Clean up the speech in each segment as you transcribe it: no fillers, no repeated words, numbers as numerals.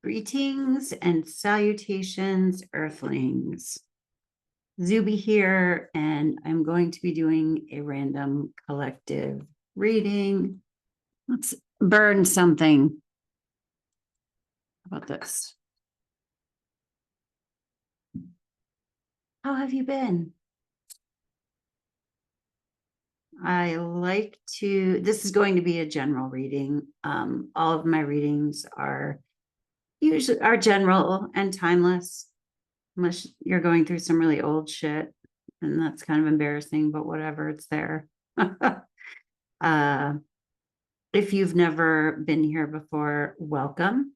Greetings and salutations, Earthlings. Zube here, and I'm going to be doing a random collective reading. Let's burn something. How about this? How have you been? This is going to be a general reading. All of my readings are general and timeless, unless you're going through some really old shit, and that's kind of embarrassing, but whatever, it's there. If you've never been here before, welcome.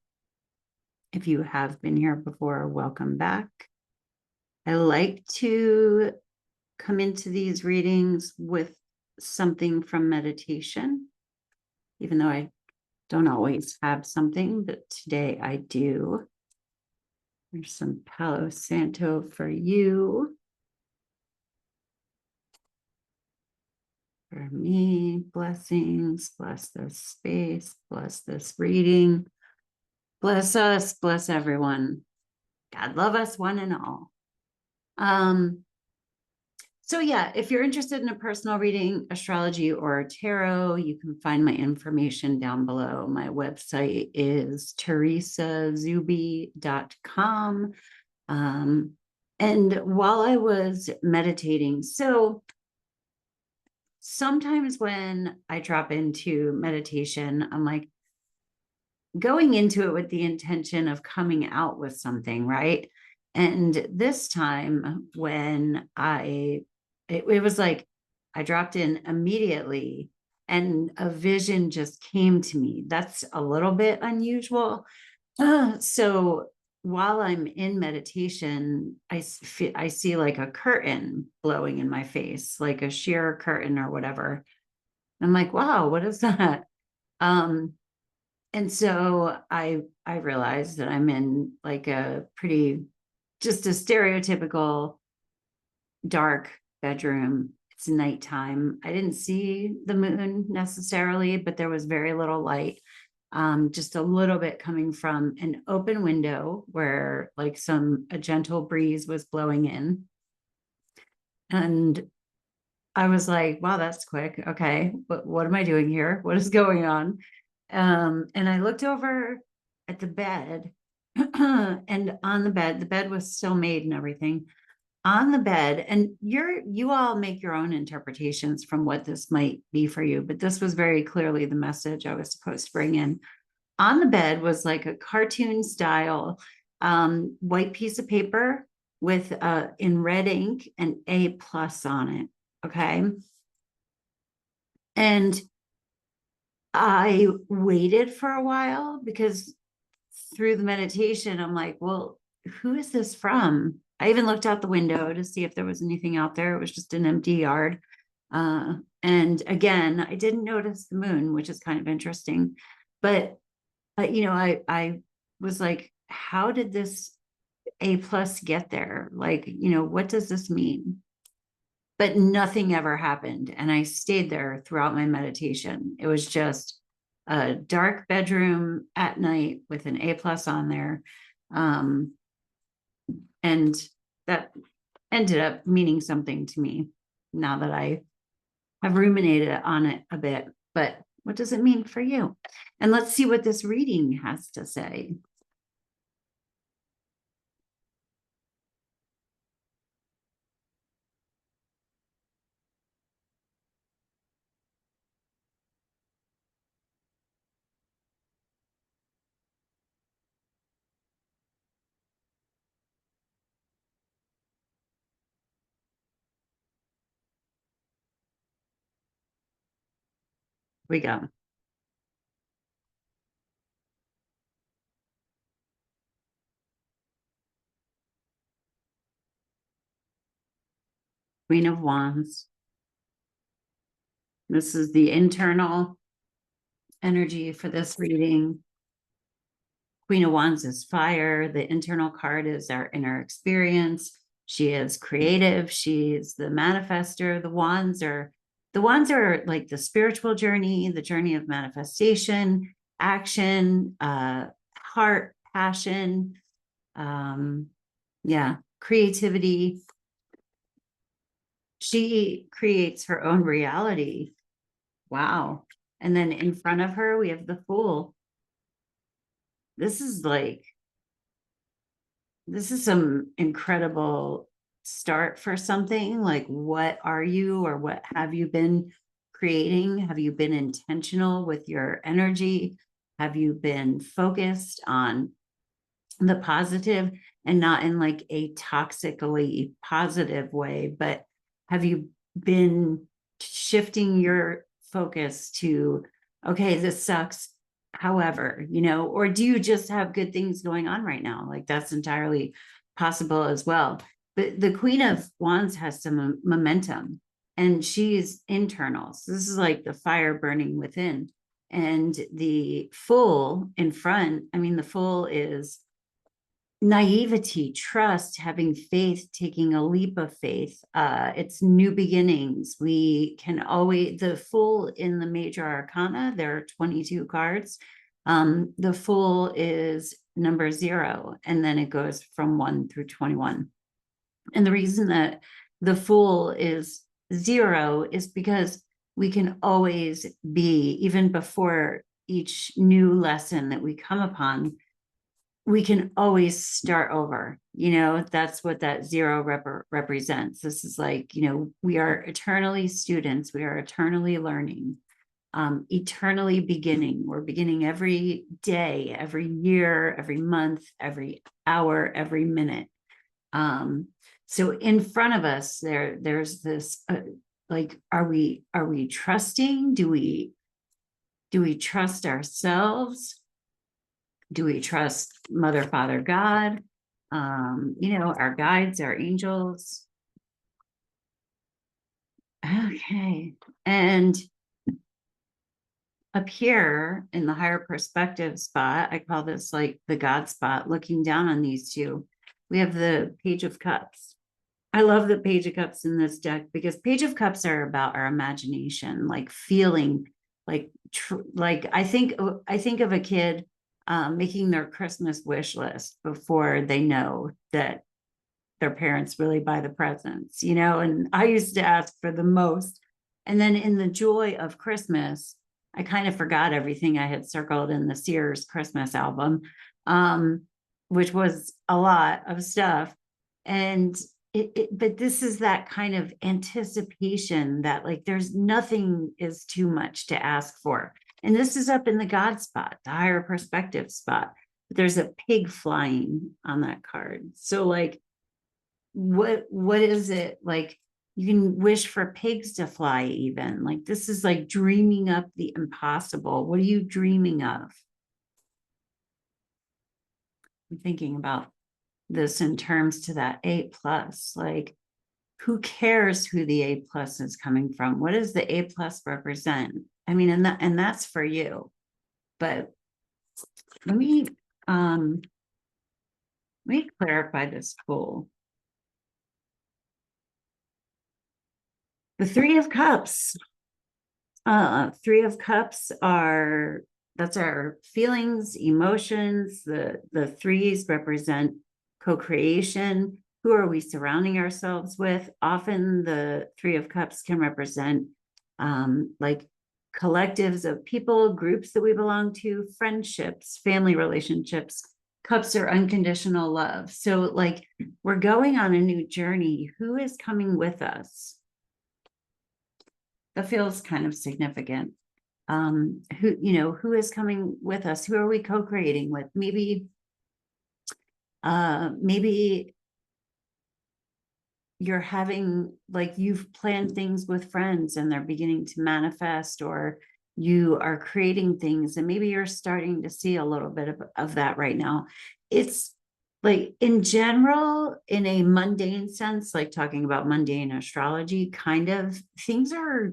If you have been here before, welcome back. I like to come into these readings with something from meditation, even though I don't always have something, but today I do. There's some Palo Santo for you. For me, blessings, bless this space, bless this reading, bless us, bless everyone. God love us one and all. So yeah, if you're interested in a personal reading, astrology, or tarot, you can find my information down below. My website is teresazube.com. And while I was meditating, so sometimes when I drop into meditation, I'm like going into it with the intention of coming out with something, right? And this time when it was like I dropped in immediately and a vision just came to me. That's a little bit unusual. So while I'm in meditation, I see like a curtain blowing in my face, like a sheer curtain or whatever. I'm like, wow, what is that? And so I realized that I'm in like just a stereotypical dark bedroom. It's nighttime. I didn't see the moon necessarily, but there was very little light. Just a little bit coming from an open window where like a gentle breeze was blowing in. And I was like, wow, that's quick. Okay, what am I doing here? What is going on? And I looked over at the bed and on the bed was still made and everything. On the bed, and you all make your own interpretations from what this might be for you, but this was very clearly the message I was supposed to bring in. On the bed was like a cartoon style white piece of paper with in red ink an A+ on it. Okay. And I waited for a while because through the meditation, I'm like, well, who is this from? I even looked out the window to see if there was anything out there. It was just an empty yard. And again, I didn't notice the moon, which is kind of interesting. But, I was like, how did this A+ get there? Like, what does this mean? But nothing ever happened. And I stayed there throughout my meditation. It was just a dark bedroom at night with an A+ on there. And that ended up meaning something to me now that I have ruminated on it a bit. But what does it mean for you? And let's see what this reading has to say. We go. Queen of Wands. This is the internal energy for this reading. Queen of Wands is fire. The internal card is our inner experience. She is creative. She's the manifester. The wands are like the spiritual journey, the journey of manifestation, action, heart, passion, yeah, creativity. She creates her own reality. Wow. And then in front of her, we have the Fool. This is like, this is some incredible start for something. Like, what are you, or what have you been creating? Have you been intentional with your energy? Have you been focused on the positive, and not in like a toxically positive way, but have you been shifting your focus to, okay, this sucks, however, or do you just have good things going on right now? Like, that's entirely possible as well. But the Queen of Wands has some momentum, and she's internal. So this is like the fire burning within. And the Fool in front, I mean, the Fool is naivety, trust, having faith, taking a leap of faith. It's new beginnings. We can always, the Fool in the major arcana, there are 22 cards. The Fool is number 0, and then it goes from 1 through 21. And the reason that the Fool is 0 is because we can always be, even before each new lesson that we come upon, we can always start over. That's what that 0 represents. This is like, we are eternally students. We are eternally learning, eternally beginning. We're beginning every day, every year, every month, every hour, every minute. So in front of us, there's this, like, are we trusting? Do we trust ourselves? Do we trust Mother, Father, God? Our guides, our angels. Okay. And up here in the higher perspective spot, I call this like the God spot, looking down on these two, we have the Page of Cups. I love the Page of Cups in this deck because Page of Cups are about our imagination, like feeling, like I think of a kid making their Christmas wish list before they know that their parents really buy the presents, and I used to ask for the most. And then in the joy of Christmas, I kind of forgot everything I had circled in the Sears Christmas album, which was a lot of stuff. And but this is that kind of anticipation that like there's nothing is too much to ask for. And this is up in the God spot, the higher perspective spot. There's a pig flying on that card. So like, what is it? Like, you can wish for pigs to fly even. Like, this is like dreaming up the impossible. What are you dreaming of? I'm thinking about this in terms to that A+. Like, who cares who the A+ is coming from? What does the A+ represent? I mean, and that's for you. But let me clarify this Fool. The Three of Cups. Three of Cups that's our feelings, emotions. The threes represent co-creation. Who are we surrounding ourselves with? Often the Three of Cups can represent like collectives of people, groups that we belong to, friendships, family relationships. Cups are unconditional love. So like, we're going on a new journey. Who is coming with us? That feels kind of significant. Who is coming with us? Who are we co-creating with? Maybe you're having, like, you've planned things with friends and they're beginning to manifest, or you are creating things and maybe you're starting to see a little bit of that right now. It's like, in general, in a mundane sense, like talking about mundane astrology, kind of things are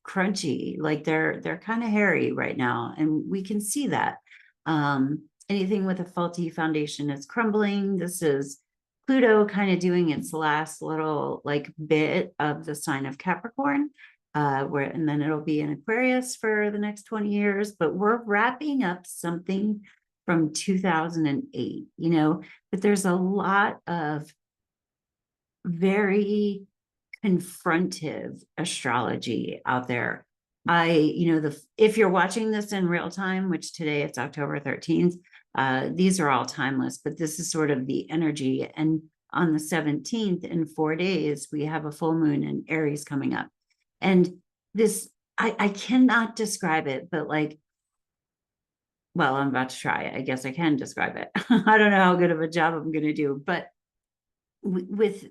crunchy, like they're kind of hairy right now, and we can see that. Anything with a faulty foundation is crumbling. This is Pluto kind of doing its last little like bit of the sign of Capricorn, and then it'll be in Aquarius for the next 20 years, but we're wrapping up something from 2008, you know, but there's a lot of very confrontive astrology out there. If you're watching this in real time, which today it's October 13th, these are all timeless, but this is sort of the energy. And on the 17th, in 4 days, we have a full moon in Aries coming up. And this, I cannot describe it, but like, well, I'm about to try it. I guess I can describe it. I don't know how good of a job I'm going to do, but with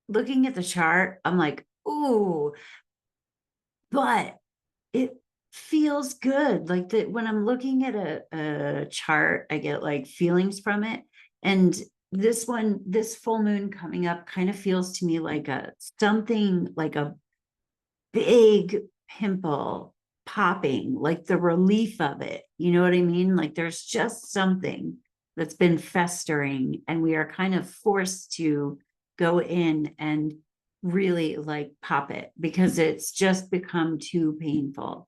looking at the chart, I'm like, ooh, but it feels good. Like that when I'm looking at a chart, I get like feelings from it. And this full moon coming up kind of feels to me like something like a big pimple popping, like the relief of it. You know what I mean? Like there's just something that's been festering, and we are kind of forced to go in and really like pop it because it's just become too painful.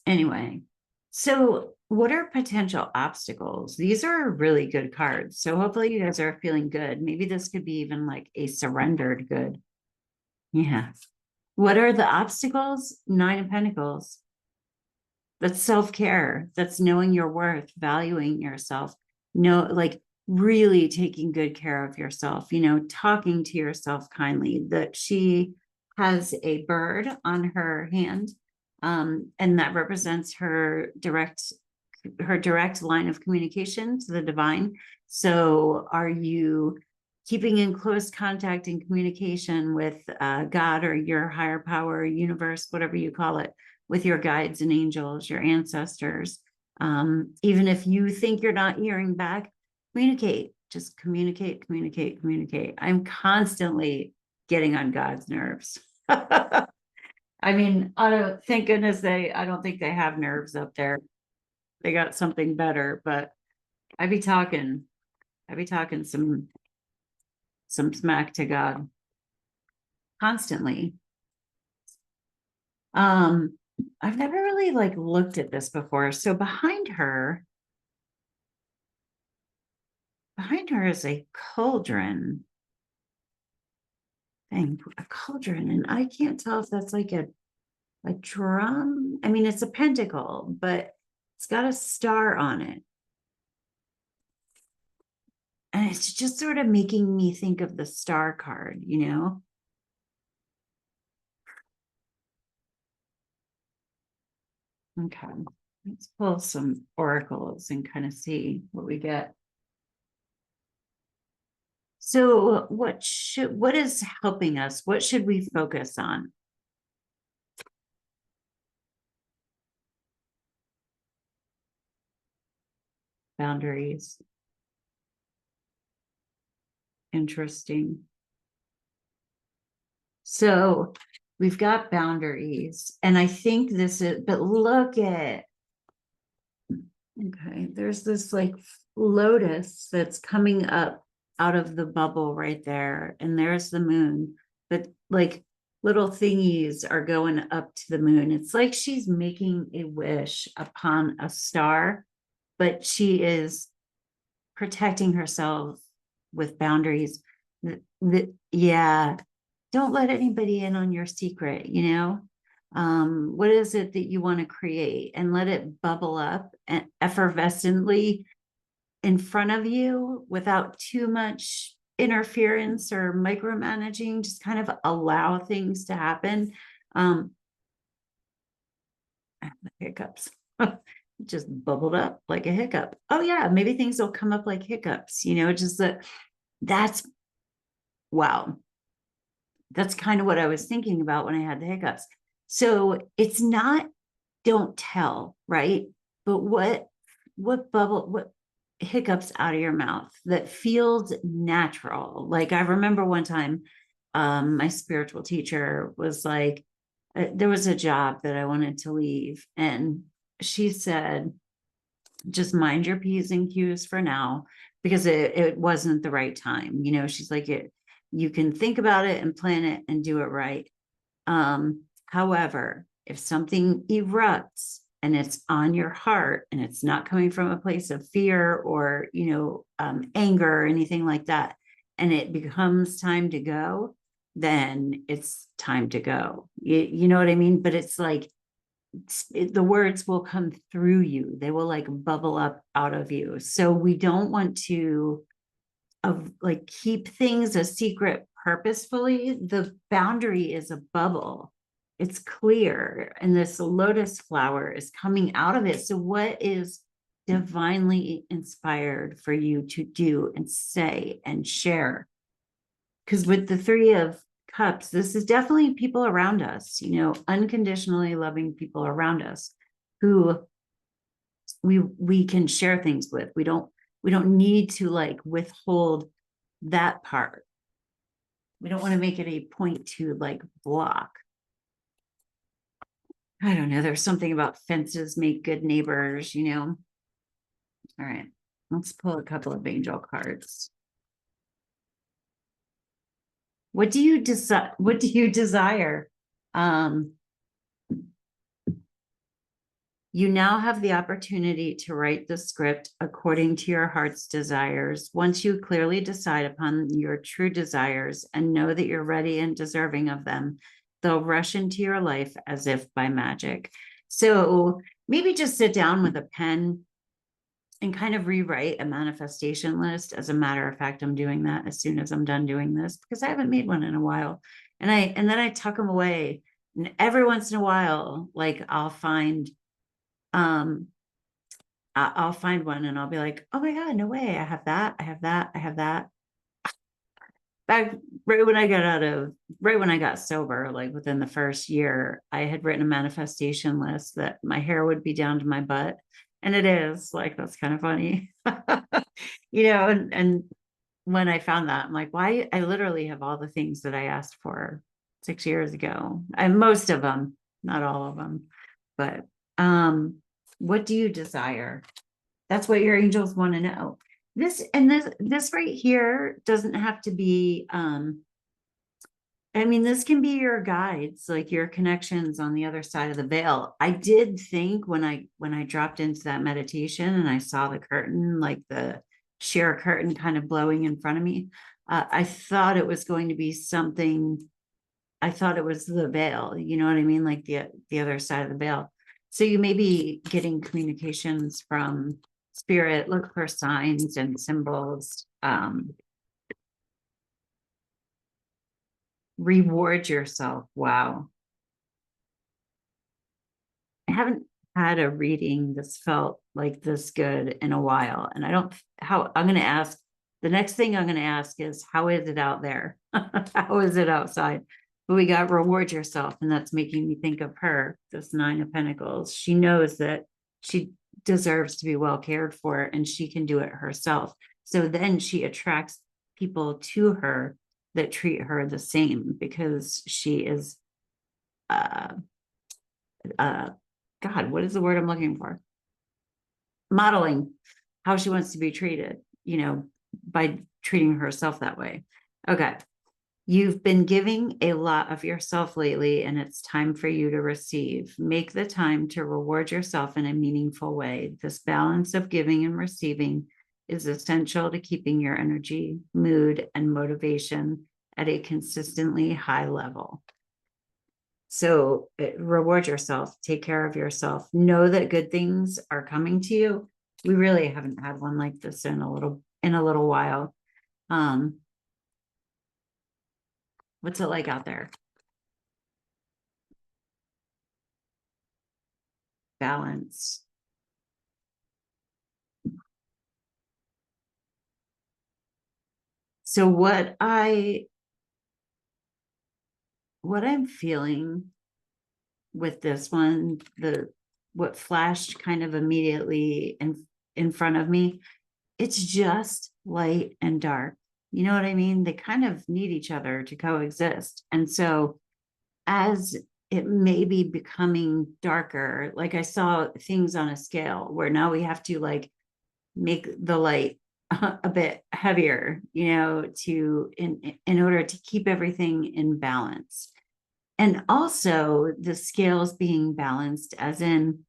Anyway, so what are potential obstacles? These are really good cards. So hopefully you guys are feeling good. Maybe this could be even like a surrendered good. Yeah. What are the obstacles? 9 of Pentacles. That's self-care. That's knowing your worth, valuing yourself. Like really taking good care of yourself, talking to yourself kindly. That she has a bird on her hand, and that represents her direct line of communication to the divine. So are you keeping in close contact and communication with God or your higher power, universe, whatever you call it, with your guides and angels, your ancestors? Even if you think you're not hearing back, communicate. Just communicate, communicate, communicate. I'm constantly getting on God's nerves. I mean, thank goodness I don't think they have nerves up there. They got something better, but I'd be talking some smack to God constantly. I've never really like looked at this before. So behind her is a cauldron thing, a cauldron, and I can't tell if that's like a drum. I mean, it's a pentacle, but it's got a star on it. And it's just sort of making me think of the star card, Okay, let's pull some oracles and kind of see what we get. So what is helping us? What should we focus on? Boundaries. Interesting. So we've got boundaries, and I think but look at, okay, there's this like lotus that's coming up out of the bubble right there, and there's the moon, but like little thingies are going up to the moon. It's like she's making a wish upon a star, but she is protecting herself with boundaries. Yeah, don't let anybody in on your secret, what is it that you want to create, and let it bubble up and effervescently in front of you without too much interference or micromanaging. Just kind of allow things to happen. Hiccups. Just bubbled up like a hiccup. Oh yeah, maybe things will come up like hiccups, just that's wow. That's kind of what I was thinking about when I had the hiccups. So it's not, don't tell, right? But what hiccups out of your mouth that feels natural. Like I remember one time, my spiritual teacher was like, there was a job that I wanted to leave, and she said, just mind your P's and Q's for now, because it wasn't the right time. She's like, you can think about it and plan it and do it right. However, if something erupts, and it's on your heart and it's not coming from a place of fear or, anger or anything like that, and it becomes time to go, then it's time to go. You know what I mean? But it's like, the words will come through you. They will like bubble up out of you. So we don't want to keep things a secret purposefully. The boundary is a bubble. It's clear. And this lotus flower is coming out of it. So what is divinely inspired for you to do and say and share? Because with the Three of Cups, this is definitely people around us, unconditionally loving people around us who we can share things with. We don't need to like withhold that part. We don't want to make it a point to like block. I don't know. There's something about fences make good neighbors, All right. Let's pull a couple of angel cards. What do you desire? What do you desire? You now have the opportunity to write the script according to your heart's desires. Once you clearly decide upon your true desires and know that you're ready and deserving of them, they'll rush into your life as if by magic. So maybe just sit down with a pen and kind of rewrite a manifestation list. As a matter of fact, I'm doing that as soon as I'm done doing this, because I haven't made one in a while. And then I tuck them away. And every once in a while, like I'll find one and I'll be like, oh my God, no way. I have that. I have that. I have that. Back right when I got sober, like within the first year, I had written a manifestation list that my hair would be down to my butt. And it is like, that's kind of funny, and when I found that, I'm like, why? I literally have all the things that I asked for 6 years ago. And most of them, not all of them, but, what do you desire? That's what your angels want to know. This right here doesn't have to be, this can be your guides, like your connections on the other side of the veil. I did think when I dropped into that meditation and I saw the curtain, like the sheer curtain kind of blowing in front of me, I thought it was going to be something. I thought it was the veil, you know what I mean? Like the other side of the veil. So you may be getting communications from spirit. Look for signs and symbols. Reward yourself. Wow. I haven't had a reading that's felt like this good in a while. And the next thing I'm going to ask is, how is it out there? How is it outside? But we got reward yourself. And that's making me think of her, this Nine of Pentacles. She knows that she deserves to be well cared for and she can do it herself. So then she attracts people to her that treat her the same, because she is, God, what is the word I'm looking for? Modeling how she wants to be treated, by treating herself that way. Okay. You've been giving a lot of yourself lately, and it's time for you to receive. Make the time to reward yourself in a meaningful way. This balance of giving and receiving is essential to keeping your energy, mood, and motivation at a consistently high level. So reward yourself, take care of yourself, know that good things are coming to you. We really haven't had one like this in a little while. What's it like out there? Balance. So what I'm feeling with this one, what flashed kind of immediately in front of me, it's just light and dark. You know what I mean? They kind of need each other to coexist. And so as it may be becoming darker, like I saw things on a scale where now we have to like make the light a bit heavier, in order to keep everything in balance. And also the scales being balanced, as in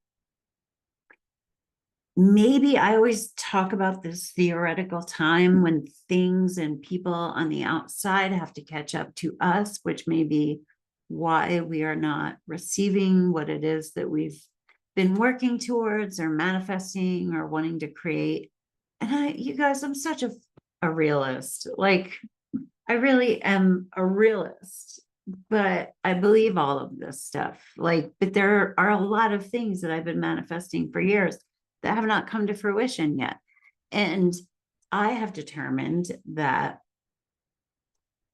maybe I always talk about this theoretical time when things and people on the outside have to catch up to us, which may be why we are not receiving what it is that we've been working towards or manifesting or wanting to create. And you guys, I'm such a realist. Like, I really am a realist, but I believe all of this stuff. Like, but there are a lot of things that I've been manifesting for years that have not come to fruition yet. And I have determined that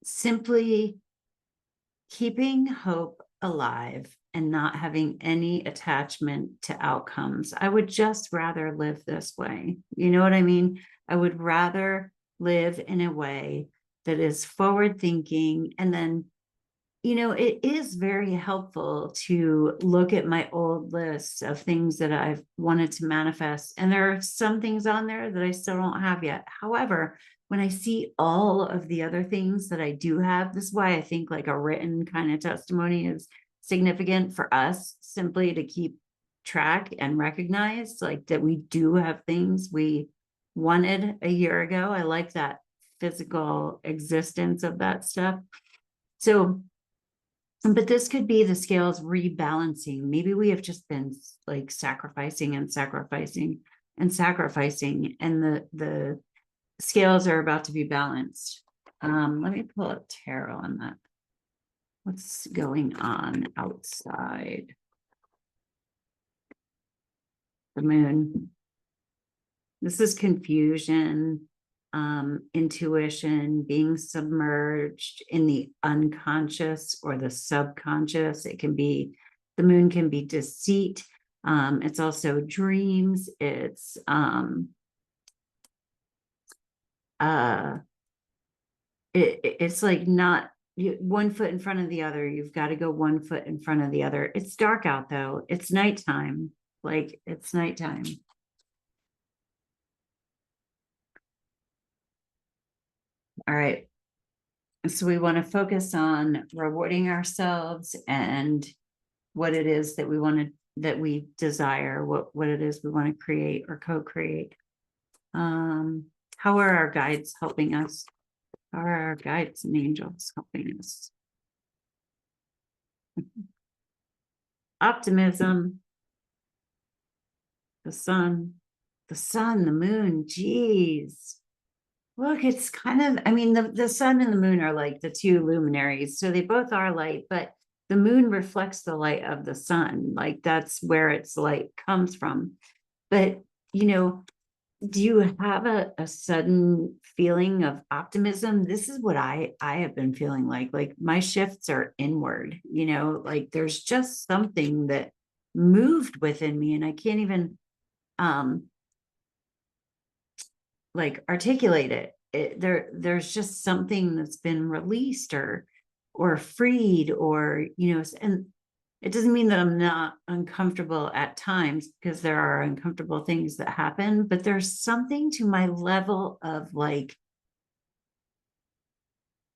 simply keeping hope alive and not having any attachment to outcomes, I would just rather live this way. You know what I mean? I would rather live in a way that is forward thinking. And then, it is very helpful to look at my old list of things that I've wanted to manifest. And there are some things on there that I still don't have yet. However, when I see all of the other things that I do have, this is why I think like a written kind of testimony is significant for us, simply to keep track and recognize like that we do have things we wanted a year ago. I like that physical existence of that stuff. So, but this could be the scales rebalancing. Maybe we have just been like sacrificing and sacrificing and sacrificing, and the scales are about to be balanced. Let me pull up tarot on that. What's going on outside? The moon. This is confusion, intuition, being submerged in the unconscious or the subconscious. It can be, the moon can be deceit. It's also dreams. It's it's like not one foot in front of the other. You've got to go one foot in front of the other. It's dark out though. It's nighttime. Like it's nighttime. All right. So we want to focus on rewarding ourselves and what it is that we want to, that we desire, what it is we want to create or co-create. How are our guides helping us? How are our guides and angels helping us? Optimism. The sun, the moon, geez. Look, it's kind of, I mean, the sun and the moon are like the two luminaries. So they both are light, but the moon reflects the light of the sun. Like that's where its light comes from. But, do you have a sudden feeling of optimism? This is what I have been feeling like my shifts are inward, like there's just something that moved within me and I can't even like articulate it. There's just something that's been released or freed, or and it doesn't mean that I'm not uncomfortable at times, because there are uncomfortable things that happen, but there's something to my level of like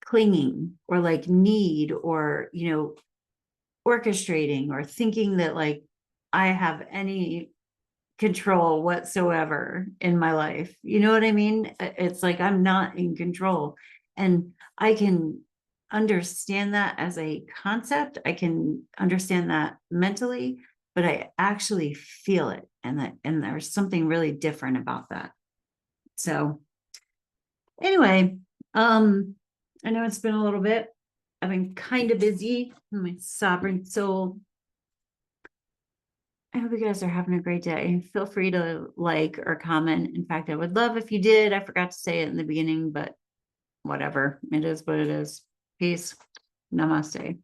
clinging or like need or orchestrating or thinking that like I have any control whatsoever in my life. You know what I mean? It's like I'm not in control. And I can understand that as a concept. I can understand that mentally, but I actually feel it. And there's something really different about that. So anyway, I know it's been a little bit. I've been kind of busy. My sovereign soul. I hope you guys are having a great day. Feel free to like or comment. In fact, I would love if you did. I forgot to say it in the beginning, but whatever. It is what it is. Peace. Namaste.